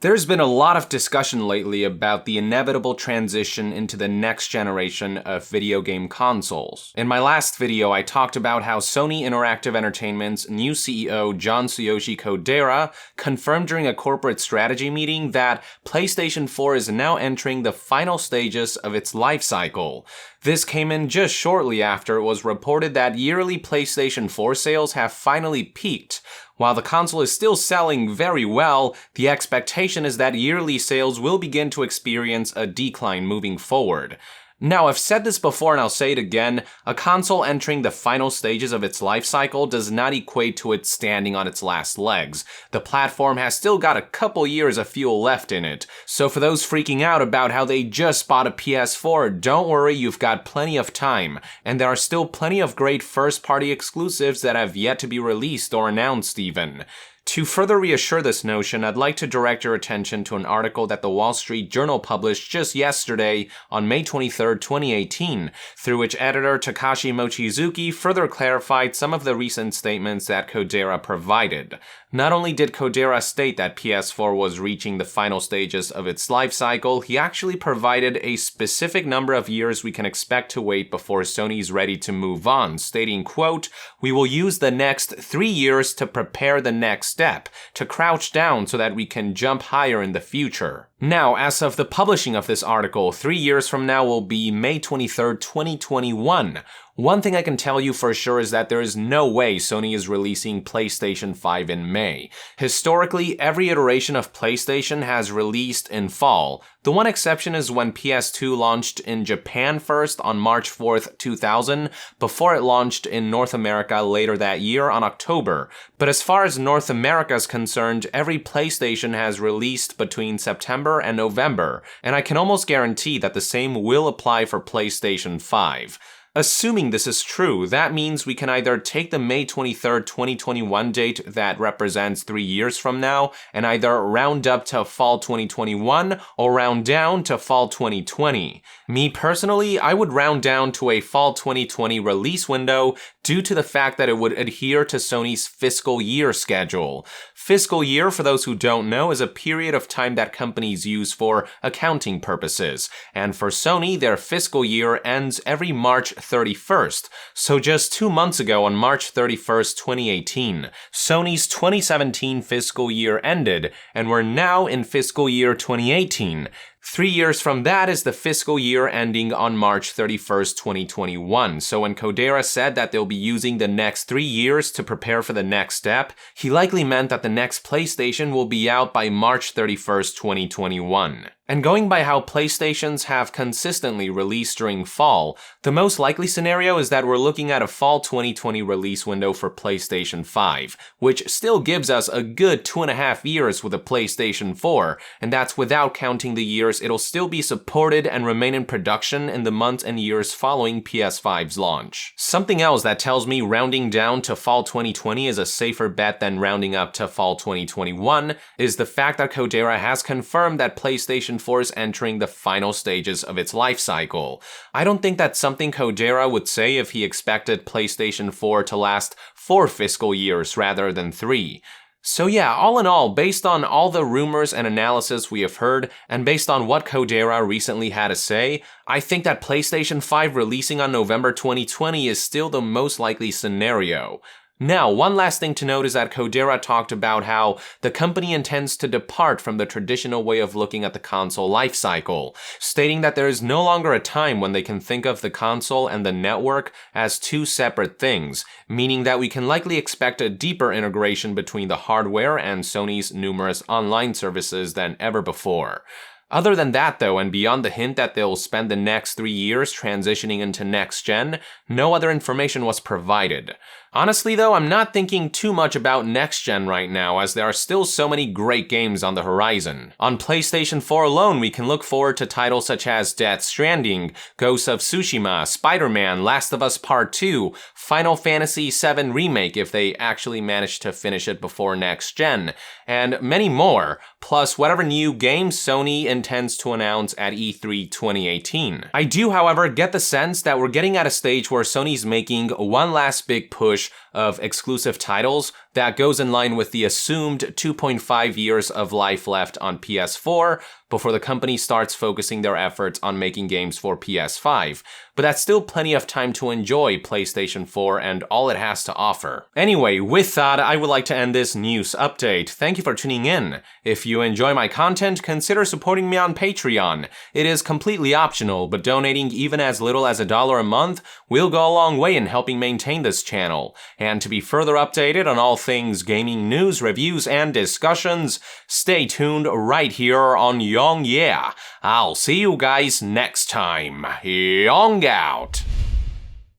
There's been a lot of discussion lately about the inevitable transition into the next generation of video game consoles. In my last video, I talked about how Sony Interactive Entertainment's new CEO, John Tsuyoshi Kodera, confirmed during a corporate strategy meeting that PlayStation 4 is now entering the final stages of its life cycle. This came in just shortly after it was reported that yearly PlayStation 4 sales have finally peaked. While the console is still selling very well, the expectation is that yearly sales will begin to experience a decline moving forward. Now, I've said this before and I'll say it again, a console entering the final stages of its life cycle does not equate to it standing on its last legs. The platform has still got a couple years of fuel left in it, so for those freaking out about how they just bought a PS4, don't worry, you've got plenty of time, and there are still plenty of great first-party exclusives that have yet to be released or announced even. To further reassure this notion, I'd like to direct your attention to an article that the Wall Street Journal published just yesterday on May 23, 2018, through which editor Takashi Mochizuki further clarified some of the recent statements that Kodera provided. Not only did Kodera state that PS4 was reaching the final stages of its life cycle, he actually provided a specific number of years we can expect to wait before Sony's ready to move on, stating, quote, "We will use the next 3 years to prepare the next step, to crouch down so that we can jump higher in the future." Now, as of the publishing of this article, 3 years from now will be May 23rd, 2021. One thing I can tell you for sure is that there is no way Sony is releasing PlayStation 5 in May. Historically, every iteration of PlayStation has released in fall. The one exception is when PS2 launched in Japan first on March 4th, 2000, before it launched in North America later that year on October. But as far as North America is concerned, every PlayStation has released between September and November, and I can almost guarantee that the same will apply for PlayStation 5. Assuming this is true, that means we can either take the May 23rd, 2021 date that represents 3 years from now and either round up to fall 2021 or round down to fall 2020. Me personally, I would round down to a fall 2020 release window due to the fact that it would adhere to Sony's fiscal year schedule. Fiscal year, for those who don't know, is a period of time that companies use for accounting purposes, and for Sony, their fiscal year ends every March 31st. So just 2 months ago on March 31st, 2018, Sony's 2017 fiscal year ended, and we're now in fiscal year 2018. 3 years from that is the fiscal year ending on March 31st, 2021. So when Kodera said that they'll be using the next 3 years to prepare for the next step, he likely meant that the next PlayStation will be out by March 31st, 2021. And going by how PlayStations have consistently released during fall, the most likely scenario is that we're looking at a fall 2020 release window for PlayStation 5, which still gives us a good 2.5 years with a PlayStation 4, and that's without counting the years it'll still be supported and remain in production in the months and years following PS5's launch. Something else that tells me rounding down to fall 2020 is a safer bet than rounding up to fall 2021 is the fact that Kodera has confirmed that PlayStation 4 is entering the final stages of its life cycle. I don't think that's something Kodera would say if he expected PlayStation 4 to last 4 fiscal years rather than 3. So yeah, all in all, based on all the rumors and analysis we have heard, and based on what Kodera recently had to say, I think that PlayStation 5 releasing on November 2020 is still the most likely scenario. Now, one last thing to note is that Kodera talked about how the company intends to depart from the traditional way of looking at the console lifecycle, stating that there is no longer a time when they can think of the console and the network as two separate things, meaning that we can likely expect a deeper integration between the hardware and Sony's numerous online services than ever before. Other than that though, and beyond the hint that they'll spend the next 3 years transitioning into next gen, no other information was provided. Honestly though, I'm not thinking too much about next gen right now, as there are still so many great games on the horizon. On PlayStation 4 alone, we can look forward to titles such as Death Stranding, Ghost of Tsushima, Spider-Man, Last of Us Part 2, Final Fantasy VII Remake if they actually manage to finish it before next gen, and many more, plus whatever new games Sony intends to announce at E3 2018. I do, however, get the sense that we're getting at a stage where Sony's making one last big push of exclusive titles, that goes in line with the assumed 2.5 years of life left on PS4 before the company starts focusing their efforts on making games for PS5. But that's still plenty of time to enjoy PlayStation 4 and all it has to offer. Anyway, with that, I would like to end this news update. Thank you for tuning in. If you enjoy my content, consider supporting me on Patreon. It is completely optional, but donating even as little as $1 a month will go a long way in helping maintain this channel. And to be further updated on all things gaming news, reviews, and discussions, stay tuned right here on Yong Yeah. I'll see you guys next time. Yong out.